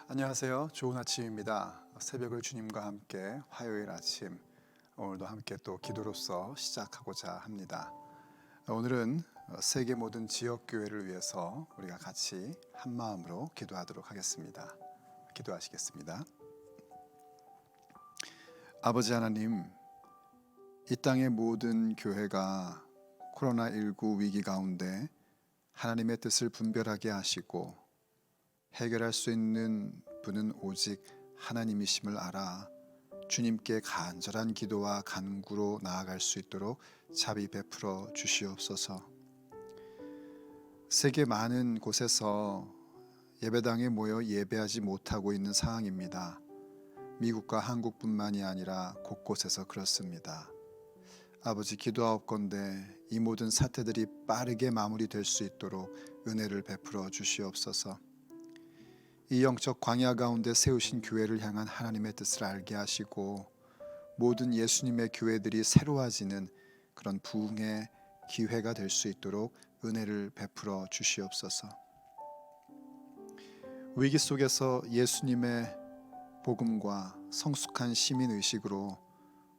안녕하세요. 좋은 아침입니다. 새벽을 주님과 함께 화요일 아침 오늘도 함께 또 기도로서 시작하고자 합니다. 오늘은 세계 모든 지역 교회를 위해서 우리가 같이 한 마음으로 기도하도록 하겠습니다. 기도하시겠습니다. 아버지 하나님, 이 땅의 모든 교회가 코로나19 위기 가운데 하나님의 뜻을 분별하게 하시고 해결할 수 있는 분은 오직 하나님이심을 알아 주님께 간절한 기도와 간구로 나아갈 수 있도록 자비 베풀어 주시옵소서. 세계 많은 곳에서 예배당에 모여 예배하지 못하고 있는 상황입니다. 미국과 한국뿐만이 아니라 곳곳에서 그렇습니다. 아버지, 기도하옵건대 이 모든 사태들이 빠르게 마무리될 수 있도록 은혜를 베풀어 주시옵소서. 이 영적 광야 가운데 세우신 교회를 향한 하나님의 뜻을 알게 하시고 모든 예수님의 교회들이 새로워지는 그런 부흥의 기회가 될 수 있도록 은혜를 베풀어 주시옵소서. 위기 속에서 예수님의 복음과 성숙한 시민의식으로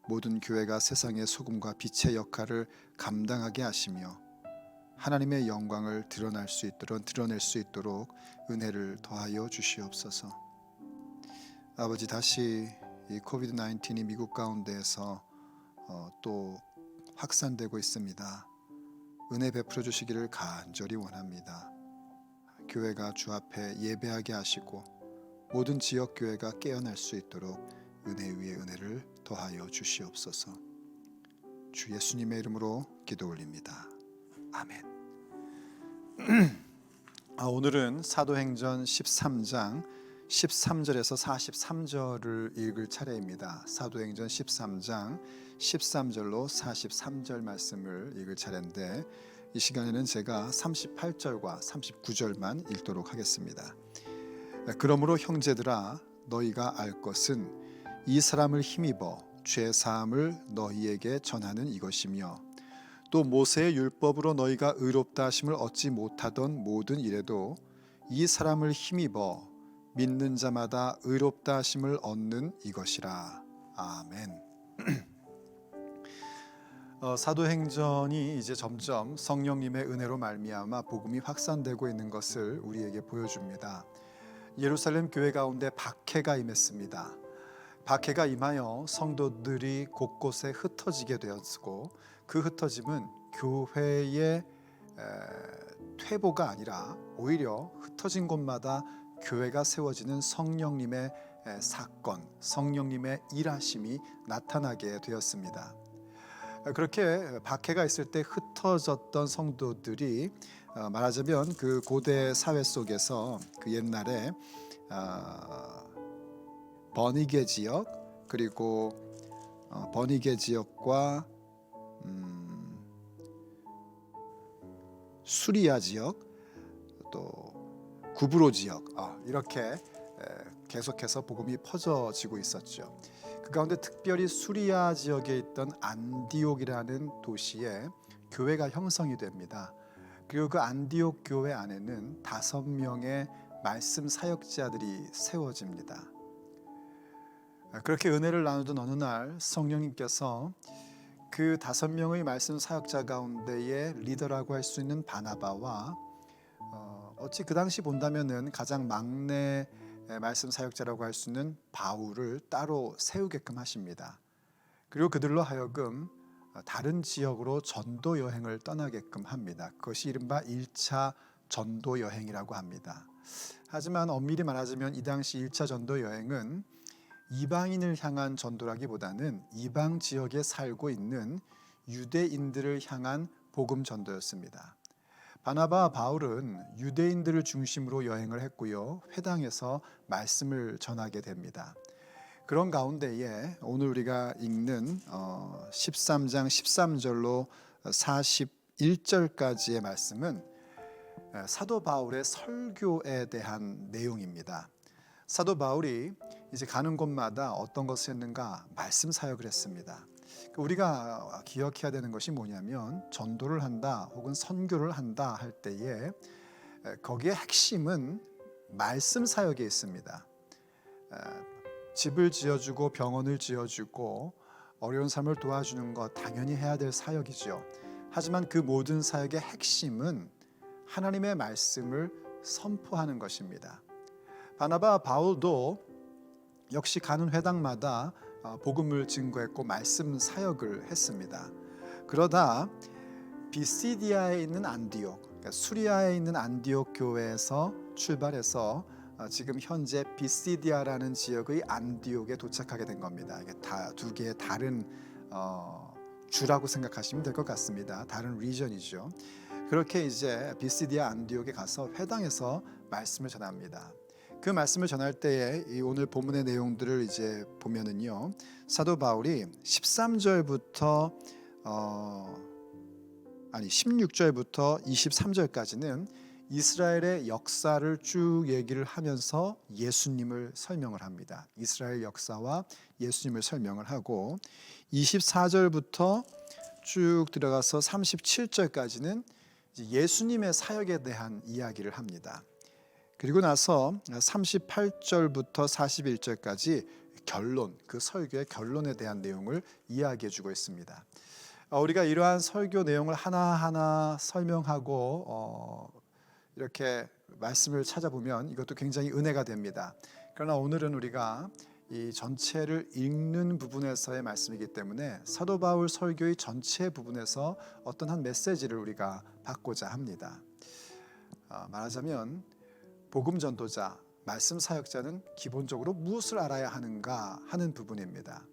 모든 교회가 세상의 소금과 빛의 역할을 감당하게 하시며 하나님의 영광을 드러낼 수 있도록 은혜를 더하여 주시옵소서. 아버지, 다시 이 코비드-19이 미국 가운데에서 또 확산되고 있습니다. 은혜 베풀어 주시기를 간절히 원합니다. 교회가 주 앞에 예배하게 하시고 모든 지역 교회가 깨어날 수 있도록 은혜 위에 은혜를 더하여 주시옵소서. 주 예수님의 이름으로 기도 올립니다. 아멘. 오늘은 사도행전 13장 13절에서 43절을 읽을 차례입니다. 사도행전 13장 13절로 43절 말씀을 읽을 차례인데 이 시간에는 제가 38절과 39절만 읽도록 하겠습니다. 그러므로 형제들아, 너희가 알 것은 이 사람을 힘입어 죄 사함을 너희에게 전하는 이것이며 또 모세의 율법으로 너희가 의롭다 하심을 얻지 못하던 모든 일에도 이 사람을 힘입어 믿는 자마다 의롭다 하심을 얻는 이것이라. 아멘. 사도행전이 이제 점점 성령님의 은혜로 말미암아 복음이 확산되고 있는 것을 우리에게 보여줍니다. 예루살렘 교회 가운데 박해가 임했습니다. 박해가 임하여 성도들이 곳곳에 흩어지게 되었고 그 흩어짐은 교회의 퇴보가 아니라 오히려 흩어진 곳마다 교회가 세워지는 성령님의 사건, 성령님의 일하심이 나타나게 되었습니다. 그렇게 박해가 있을 때 흩어졌던 성도들이 말하자면 그 고대 사회 속에서 그 옛날에 버니게 지역, 그리고 버니게 지역과 수리아 지역, 또 구브로 지역, 이렇게 계속해서 복음이 퍼져지고 있었죠. 그 가운데 특별히 수리아 지역에 있던 안디옥이라는 도시에 교회가 형성이 됩니다. 그리고 그 안디옥 교회 안에는 5명의 말씀 사역자들이 세워집니다. 그렇게 은혜를 나누던 어느 날 성령님께서 그 5명의 말씀 사역자 가운데의 리더라고 할 수 있는 바나바와 어찌 그 당시 본다면은 가장 막내 말씀 사역자라고 할 수 있는 바울을 따로 세우게끔 하십니다. 그리고 그들로 하여금 다른 지역으로 전도 여행을 떠나게끔 합니다. 그것이 이른바 1차 전도 여행이라고 합니다. 하지만 엄밀히 말하자면 이 당시 1차 전도 여행은 이방인을 향한 전도라기보다는 이방 지역에 살고 있는 유대인들을 향한 복음 전도였습니다. 바나바와 바울은 유대인들을 중심으로 여행을 했고요. 회당에서 말씀을 전하게 됩니다. 그런 가운데에 오늘 우리가 읽는 13장 13절로 41절까지의 말씀은 사도 바울의 설교에 대한 내용입니다. 사도 바울이 이제 가는 곳마다 어떤 것을 했는가? 말씀 사역을 했습니다. 우리가 기억해야 되는 것이 뭐냐면 전도를 한다 혹은 선교를 한다 할 때에 거기에 핵심은 말씀 사역에 있습니다. 집을 지어주고 병원을 지어주고 어려운 삶을 도와주는 것 당연히 해야 될 사역이죠. 하지만 그 모든 사역의 핵심은 하나님의 말씀을 선포하는 것입니다. 바나바 바울도 역시 가는 회당마다 복음을 증거했고 말씀 사역을 했습니다. 그러다 비시디아에 있는 안디옥, 그러니까 수리아에 있는 안디옥 교회에서 출발해서 지금 현재 비시디아라는 지역의 안디옥에 도착하게 된 겁니다. 이게 다 두 개의 다른 주라고 생각하시면 될 것 같습니다. 다른 리전이죠. 그렇게 이제 비시디아 안디옥에 가서 회당에서 말씀을 전합니다. 그 말씀을 전할 때에 이 오늘 본문의 내용들을 이제 보면은요, 사도 바울이 13절부터 16절부터 23절까지는 이스라엘의 역사를 쭉 얘기를 하면서 예수님을 설명을 합니다. 이스라엘 역사와 예수님을 설명을 하고 24절부터 쭉 들어가서 37절까지는 예수님의 사역에 대한 이야기를 합니다. 그리고 나서 38절부터 41절까지 결론, 그 설교의 결론에 대한 내용을 이야기해 주고 있습니다. 우리가 이러한 설교 내용을 하나하나 설명하고 이렇게 말씀을 찾아보면 이것도 굉장히 은혜가 됩니다. 그러나 오늘은 우리가 이 전체를 읽는 부분에서의 말씀이기 때문에 사도 바울 설교의 전체 부분에서 어떤 한 메시지를 우리가 받고자 합니다. 말하자면 복음 전도자, 말씀 사역자는 기본적으로 무엇을 알아야 하는가 하는 부분입니다.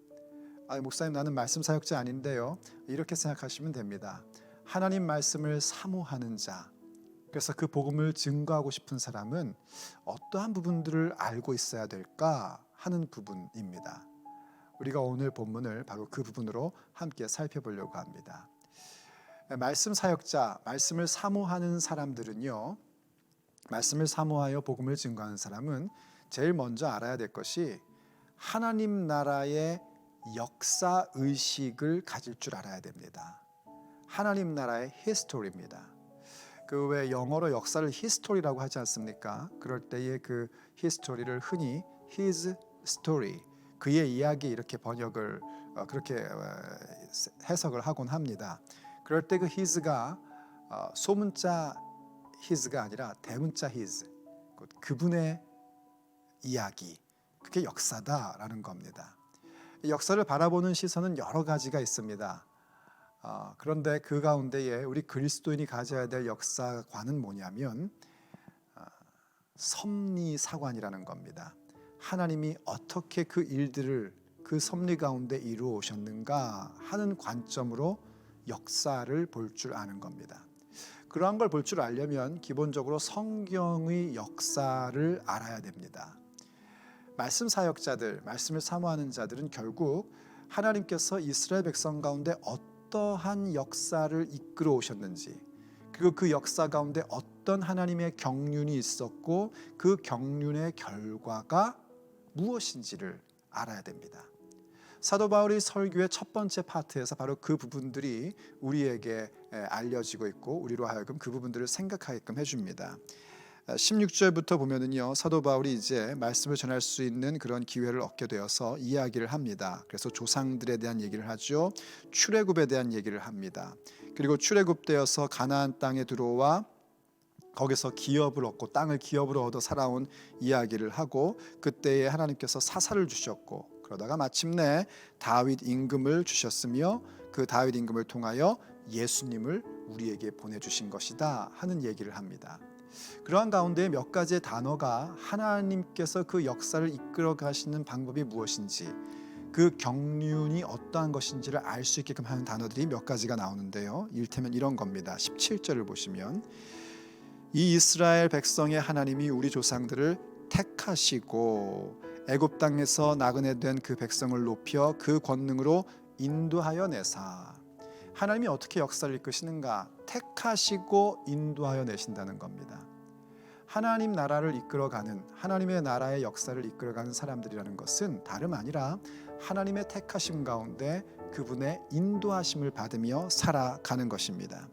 목사님, 나는 말씀 사역자 아닌데요. 이렇게 생각하시면 됩니다. 하나님 말씀을 사모하는 자, 그래서 그 복음을 증거하고 싶은 사람은 어떠한 부분들을 알고 있어야 될까 하는 부분입니다. 우리가 오늘 본문을 바로 그 부분으로 함께 살펴보려고 합니다. 말씀 사역자, 말씀을 사모하는 사람들은요, 말씀을 사모하여 복음을 증거하는 사람은 제일 먼저 알아야 될 것이 하나님 나라의 역사 의식을 가질 줄 알아야 됩니다. 하나님 나라의 히스토리입니다. 그 왜 영어로 역사를 히스토리라고 하지 않습니까? 그럴 때의 그 히스토리를 흔히 his story, 그의 이야기 이렇게 번역을 그렇게 해석을 하곤 합니다. 그럴 때 그 his가 소문자 his가 아니라 대문자 his, 그분의 이야기, 그게 역사다라는 겁니다. 역사를 바라보는 시선은 여러 가지가 있습니다. 그런데 그 가운데에 우리 그리스도인이 가져야 될 역사관은 뭐냐면 섭리사관이라는 겁니다. 하나님이 어떻게 그 일들을 그 섭리 가운데 이루어 오셨는가 하는 관점으로 역사를 볼 줄 아는 겁니다. 그러한 걸 볼 줄 알려면 기본적으로 성경의 역사를 알아야 됩니다. 말씀 사역자들, 말씀을 사모하는 자들은 결국 하나님께서 이스라엘 백성 가운데 어떠한 역사를 이끌어 오셨는지, 그리고 그 역사 가운데 어떤 하나님의 경륜이 있었고 그 경륜의 결과가 무엇인지를 알아야 됩니다. 사도 바울의 설교의 첫 번째 파트에서 바로 그 부분들이 우리에게 알려지고 있고 우리로 하여금 그 부분들을 생각하게끔 해줍니다. 16절부터 보면은요, 사도 바울이 이제 말씀을 전할 수 있는 그런 기회를 얻게 되어서 이야기를 합니다. 그래서 조상들에 대한 얘기를 하죠. 출애굽에 대한 얘기를 합니다. 그리고 출애굽되어서 가나안 땅에 들어와 거기서 기업을 얻고 땅을 기업으로 얻어 살아온 이야기를 하고 그때에 하나님께서 사사를 주셨고 그러다가 마침내 다윗 임금을 주셨으며 그 다윗 임금을 통하여 예수님을 우리에게 보내주신 것이다 하는 얘기를 합니다. 그러한 가운데 몇 가지의 단어가 하나님께서 그 역사를 이끌어 가시는 방법이 무엇인지, 그 경륜이 어떠한 것인지를 알 수 있게끔 하는 단어들이 몇 가지가 나오는데요. 이를테면 이런 겁니다. 17절을 보시면 이 이스라엘 백성의 하나님이 우리 조상들을 택하시고 애굽 땅에서 나그네 된 그 백성을 높여 그 권능으로 인도하여 내사. 하나님이 어떻게 역사를 이끄시는가? 택하시고 인도하여 내신다는 겁니다. 하나님 나라를 이끌어가는, 하나님의 나라의 역사를 이끌어가는 사람들이라는 것은 다름 아니라 하나님의 택하심 가운데 그분의 인도하심을 받으며 살아가는 것입니다.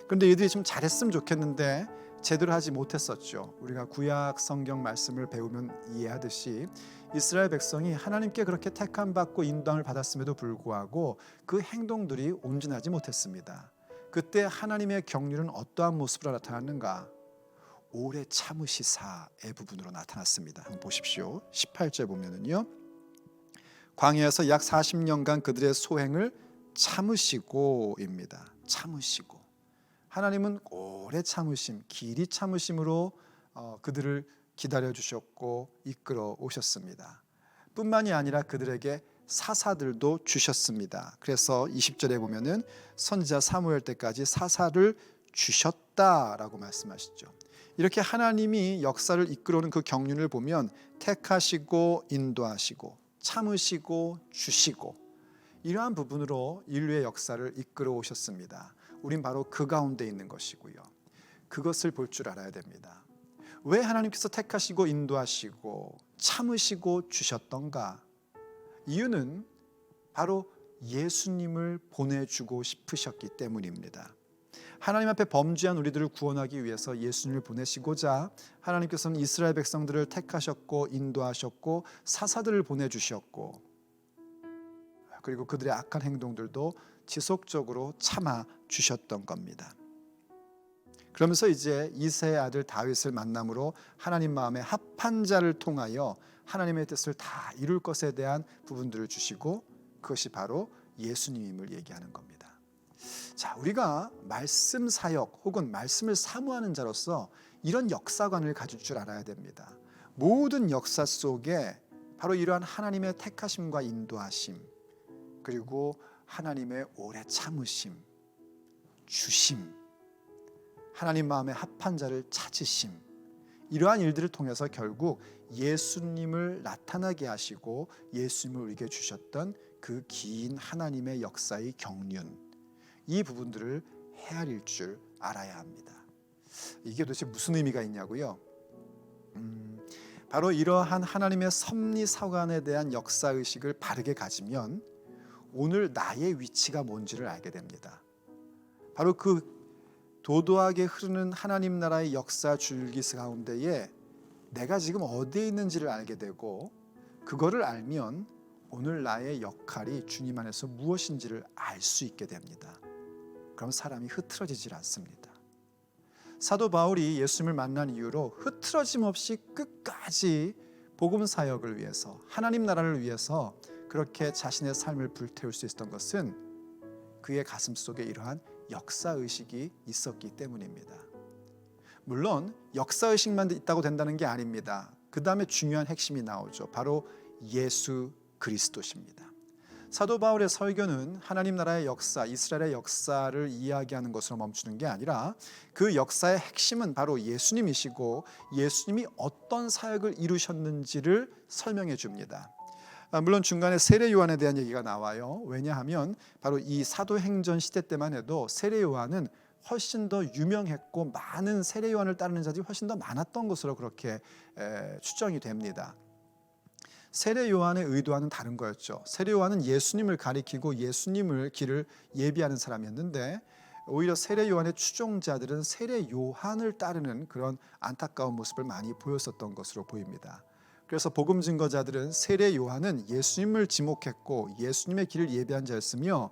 그런데 이들이 좀 잘했으면 좋겠는데 제대로 하지 못했었죠. 우리가 구약 성경 말씀을 배우면 이해하듯이 이스라엘 백성이 하나님께 그렇게 택함 받고 인도함을 받았음에도 불구하고 그 행동들이 온전하지 못했습니다. 그때 하나님의 경륜은 어떠한 모습으로 나타났는가? 오래 참으시사의 부분으로 나타났습니다. 한번 보십시오. 18절 보면은요. 광야에서 약 40년간 그들의 소행을 참으시고입니다. 참으시고. 하나님은 오래 참으심, 길이 참으심으로 그들을 기다려 주셨고 이끌어 오셨습니다. 뿐만이 아니라 그들에게 사사들도 주셨습니다. 그래서 20절에 보면은 선지자 사무엘 때까지 사사를 주셨다라고 말씀하시죠. 이렇게 하나님이 역사를 이끌어오는 그 경륜을 보면 택하시고 인도하시고 참으시고 주시고 이러한 부분으로 인류의 역사를 이끌어 오셨습니다. 우린 바로 그 가운데 있는 것이고요. 그것을 볼 줄 알아야 됩니다. 왜 하나님께서 택하시고 인도하시고 참으시고 주셨던가? 이유는 바로 예수님을 보내주고 싶으셨기 때문입니다. 하나님 앞에 범죄한 우리들을 구원하기 위해서 예수님을 보내시고자 하나님께서는 이스라엘 백성들을 택하셨고 인도하셨고 사사들을 보내주셨고 그리고 그들의 악한 행동들도 지속적으로 참아 주셨던 겁니다. 그러면서 이제 이새의 아들 다윗을 만남으로 하나님 마음에 합한 자를 통하여 하나님의 뜻을 다 이룰 것에 대한 부분들을 주시고 그것이 바로 예수님임을 얘기하는 겁니다. 자, 우리가 말씀 사역 혹은 말씀을 사모하는 자로서 이런 역사관을 가질 줄 알아야 됩니다. 모든 역사 속에 바로 이러한 하나님의 택하심과 인도하심 그리고 하나님의 오래 참으심, 주심, 하나님 마음에 합한 자를 찾으심 이러한 일들을 통해서 결국 예수님을 나타나게 하시고 예수님을 우리에게 주셨던 그 긴 하나님의 역사의 경륜 이 부분들을 헤아릴 줄 알아야 합니다. 이게 도대체 무슨 의미가 있냐고요? 바로 이러한 하나님의 섭리사관에 대한 역사의식을 바르게 가지면 오늘 나의 위치가 뭔지를 알게 됩니다. 바로 그 도도하게 흐르는 하나님 나라의 역사 줄기 가운데에 내가 지금 어디에 있는지를 알게 되고 그거를 알면 오늘 나의 역할이 주님 안에서 무엇인지를 알 수 있게 됩니다. 그럼 사람이 흐트러지질 않습니다. 사도 바울이 예수님을 만난 이후로 흐트러짐 없이 끝까지 복음 사역을 위해서 하나님 나라를 위해서 그렇게 자신의 삶을 불태울 수 있었던 것은 그의 가슴 속에 이러한 역사의식이 있었기 때문입니다. 물론 역사의식만 있다고 된다는 게 아닙니다. 그 다음에 중요한 핵심이 나오죠. 바로 예수 그리스도십니다. 사도 바울의 설교는 하나님 나라의 역사, 이스라엘의 역사를 이야기하는 것으로 멈추는 게 아니라 그 역사의 핵심은 바로 예수님이시고 예수님이 어떤 사역을 이루셨는지를 설명해 줍니다. 물론 중간에 세례 요한에 대한 얘기가 나와요. 왜냐하면 바로 이 사도행전 시대 때만 해도 세례 요한은 훨씬 더 유명했고 많은 세례 요한을 따르는 자들이 훨씬 더 많았던 것으로 그렇게 추정이 됩니다. 세례 요한의 의도와는 다른 거였죠. 세례 요한은 예수님을 가리키고 예수님을 길을 예비하는 사람이었는데 오히려 세례 요한의 추종자들은 세례 요한을 따르는 그런 안타까운 모습을 많이 보였었던 것으로 보입니다. 그래서 복음 증거자들은 세례 요한은 예수님을 지목했고 예수님의 길을 예비한 자였으며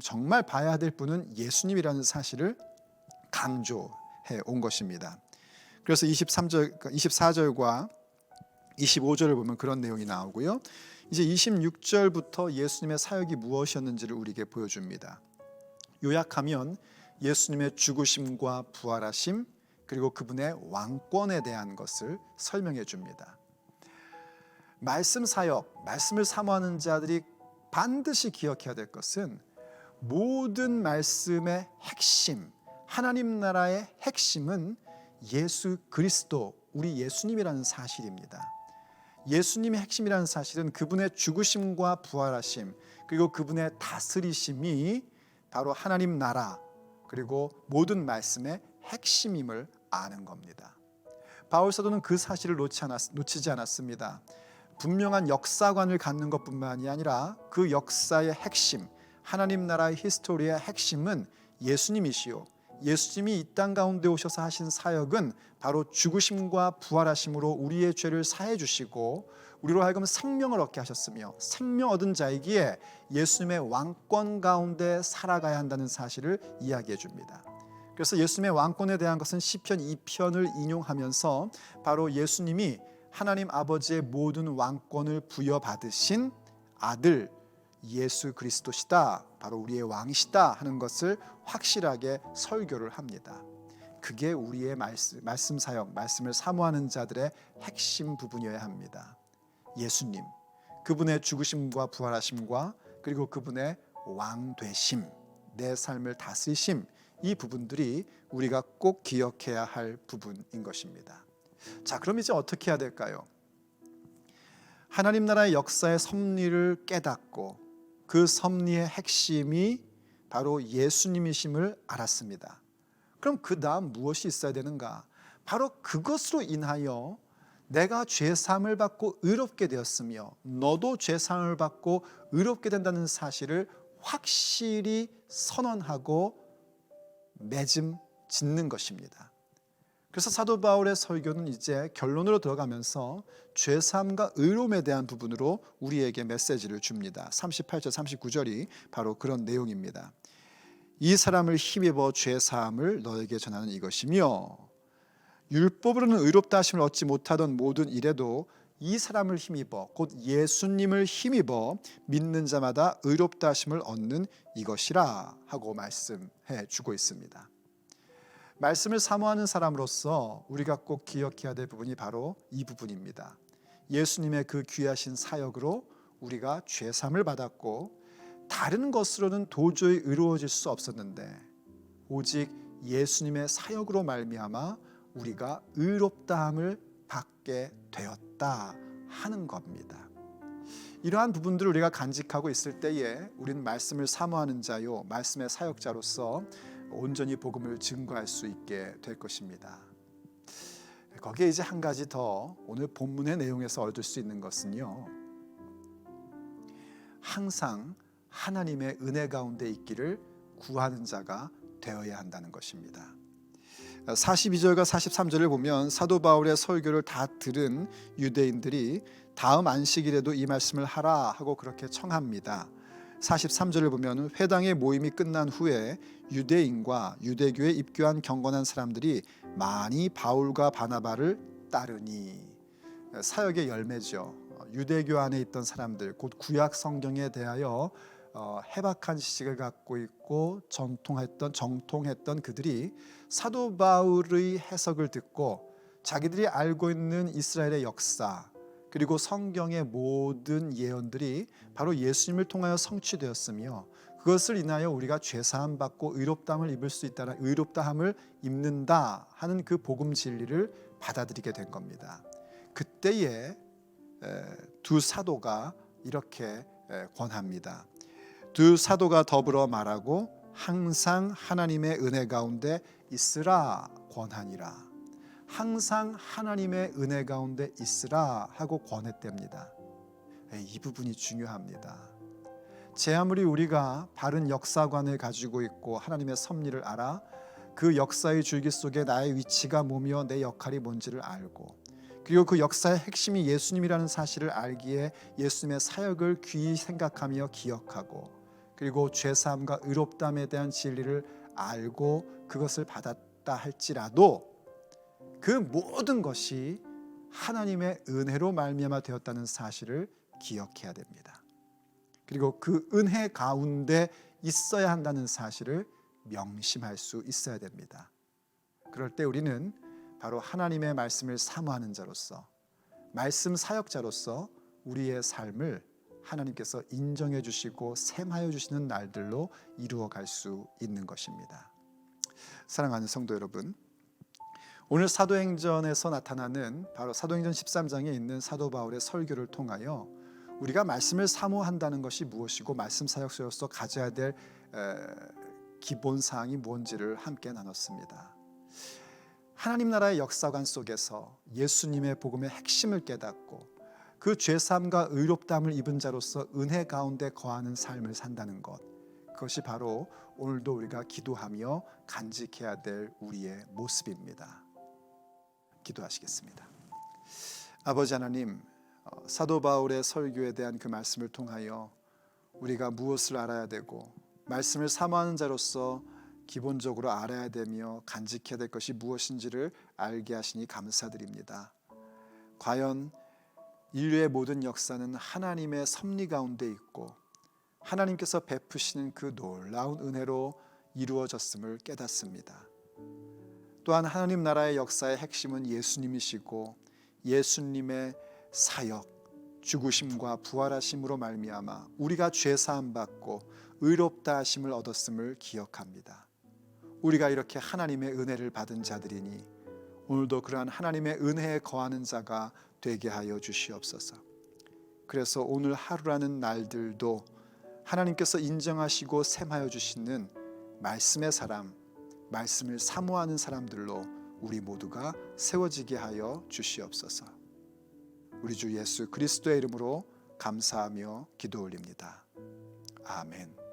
정말 봐야 될 분은 예수님이라는 사실을 강조해 온 것입니다. 그래서 24절과 25절을 보면 그런 내용이 나오고요. 이제 26절부터 예수님의 사역이 무엇이었는지를 우리에게 보여줍니다. 요약하면 예수님의 죽으심과 부활하심 그리고 그분의 왕권에 대한 것을 설명해 줍니다. 말씀 사역, 말씀을 사모하는 자들이 반드시 기억해야 될 것은 모든 말씀의 핵심, 하나님 나라의 핵심은 예수 그리스도, 우리 예수님이라는 사실입니다. 예수님의 핵심이라는 사실은 그분의 죽으심과 부활하심 그리고 그분의 다스리심이 바로 하나님 나라 그리고 모든 말씀의 핵심임을 아는 겁니다. 바울 사도는 그 사실을 놓치지 않았습니다. 분명한 역사관을 갖는 것뿐만이 아니라 그 역사의 핵심, 하나님 나라의 히스토리의 핵심은 예수님이시요 예수님이 이 땅 가운데 오셔서 하신 사역은 바로 죽으심과 부활하심으로 우리의 죄를 사해 주시고 우리로 하여금 생명을 얻게 하셨으며 생명 얻은 자이기에 예수님의 왕권 가운데 살아가야 한다는 사실을 이야기해 줍니다. 그래서 예수님의 왕권에 대한 것은 시편 2편을 인용하면서 바로 예수님이 하나님 아버지의 모든 왕권을 부여받으신 아들 예수 그리스도시다, 바로 우리의 왕이시다 하는 것을 확실하게 설교를 합니다. 그게 우리의 말씀 사역, 말씀을 사모하는 자들의 핵심 부분이어야 합니다. 예수님, 그분의 죽으심과 부활하심과 그리고 그분의 왕 되심, 내 삶을 다스리심, 이 부분들이 우리가 꼭 기억해야 할 부분인 것입니다. 자, 그럼 이제 어떻게 해야 될까요? 하나님 나라의 역사의 섭리를 깨닫고 그 섭리의 핵심이 바로 예수님이심을 알았습니다. 그럼 그 다음 무엇이 있어야 되는가? 바로 그것으로 인하여 내가 죄사함을 받고 의롭게 되었으며 너도 죄사함을 받고 의롭게 된다는 사실을 확실히 선언하고 맺음 짓는 것입니다. 그래서 사도 바울의 설교는 이제 결론으로 들어가면서 죄사함과 의로움에 대한 부분으로 우리에게 메시지를 줍니다. 38절 39절이 바로 그런 내용입니다. 이 사람을 힘입어 죄사함을 너에게 전하는 이것이며 율법으로는 의롭다 하심을 얻지 못하던 모든 일에도 이 사람을 힘입어 곧 예수님을 힘입어 믿는 자마다 의롭다 하심을 얻는 이것이라 하고 말씀해 주고 있습니다. 말씀을 사모하는 사람으로서 우리가 꼭 기억해야 될 부분이 바로 이 부분입니다. 예수님의 그 귀하신 사역으로 우리가 죄사함을 받았고 다른 것으로는 도저히 의로워질 수 없었는데 오직 예수님의 사역으로 말미암아 우리가 의롭다함을 받게 되었다 하는 겁니다. 이러한 부분들을 우리가 간직하고 있을 때에 우리는 말씀을 사모하는 자요, 말씀의 사역자로서 온전히 복음을 증거할 수 있게 될 것입니다. 거기에 이제 한 가지 더 오늘 본문의 내용에서 얻을 수 있는 것은요, 항상 하나님의 은혜 가운데 있기를 구하는 자가 되어야 한다는 것입니다. 42절과 43절을 보면 사도 바울의 설교를 다 들은 유대인들이 다음 안식일에도 이 말씀을 하라 하고 그렇게 청합니다. 43절을 보면 회당의 모임이 끝난 후에 유대인과 유대교에 입교한 경건한 사람들이 많이 바울과 바나바를 따르니, 사역의 열매죠. 유대교 안에 있던 사람들, 곧 구약 성경에 대하여 해박한 지식을 갖고 있고 정통했던 그들이 사도 바울의 해석을 듣고 자기들이 알고 있는 이스라엘의 역사 그리고 성경의 모든 예언들이 바로 예수님을 통하여 성취되었으며 그것을 인하여 우리가 죄사함 받고 의롭다함을 입을 수 있다는 의롭다함을 입는다 하는 그 복음 진리를 받아들이게 된 겁니다. 그때에 두 사도가 이렇게 권합니다. 두 사도가 더불어 말하고 항상 하나님의 은혜 가운데 있으라 권하니라. 항상 하나님의 은혜 가운데 있으라 하고 권했답니다. 이 부분이 중요합니다. 제 아무리 우리가 바른 역사관을 가지고 있고 하나님의 섭리를 알아 그 역사의 줄기 속에 나의 위치가 뭐며 내 역할이 뭔지를 알고 그리고 그 역사의 핵심이 예수님이라는 사실을 알기에 예수님의 사역을 귀히 생각하며 기억하고 그리고 죄사함과 의롭다함에 대한 진리를 알고 그것을 받았다 할지라도 그 모든 것이 하나님의 은혜로 말미암아 되었다는 사실을 기억해야 됩니다. 그리고 그 은혜 가운데 있어야 한다는 사실을 명심할 수 있어야 됩니다. 그럴 때 우리는 바로 하나님의 말씀을 사모하는 자로서 말씀 사역자로서 우리의 삶을 하나님께서 인정해 주시고 샘하여 주시는 날들로 이루어 갈 수 있는 것입니다. 사랑하는 성도 여러분, 오늘 사도행전에서 나타나는 바로 사도행전 13장에 있는 사도 바울의 설교를 통하여 우리가 말씀을 사모한다는 것이 무엇이고 말씀 사역자로서 가져야 될 기본 사항이 뭔지를 함께 나눴습니다. 하나님 나라의 역사관 속에서 예수님의 복음의 핵심을 깨닫고 그 죄사함과 의롭다함을 입은 자로서 은혜 가운데 거하는 삶을 산다는 것, 그것이 바로 오늘도 우리가 기도하며 간직해야 될 우리의 모습입니다. 기도하시겠습니다. 아버지 하나님, 사도 바울의 설교에 대한 그 말씀을 통하여 우리가 무엇을 알아야 되고 말씀을 사모하는 자로서 기본적으로 알아야 되며 간직해야 될 것이 무엇인지를 알게 하시니 감사드립니다. 과연 인류의 모든 역사는 하나님의 섭리 가운데 있고 하나님께서 베푸시는 그 놀라운 은혜로 이루어졌음을 깨닫습니다. 또한 하나님 나라의 역사의 핵심은 예수님이시고 예수님의 사역, 죽으심과 부활하심으로 말미암아 우리가 죄 사함 받고 의롭다 하심을 얻었음을 기억합니다. 우리가 이렇게 하나님의 은혜를 받은 자들이니 오늘도 그러한 하나님의 은혜에 거하는 자가 되게 하여 주시옵소서. 그래서 오늘 하루라는 날들도 하나님께서 인정하시고 셈하여 주시는 말씀의 사람, 말씀을 사모하는 사람들로 우리 모두가 세워지게 하여 주시옵소서. 우리 주 예수 그리스도의 이름으로 감사하며 기도 올립니다. 아멘.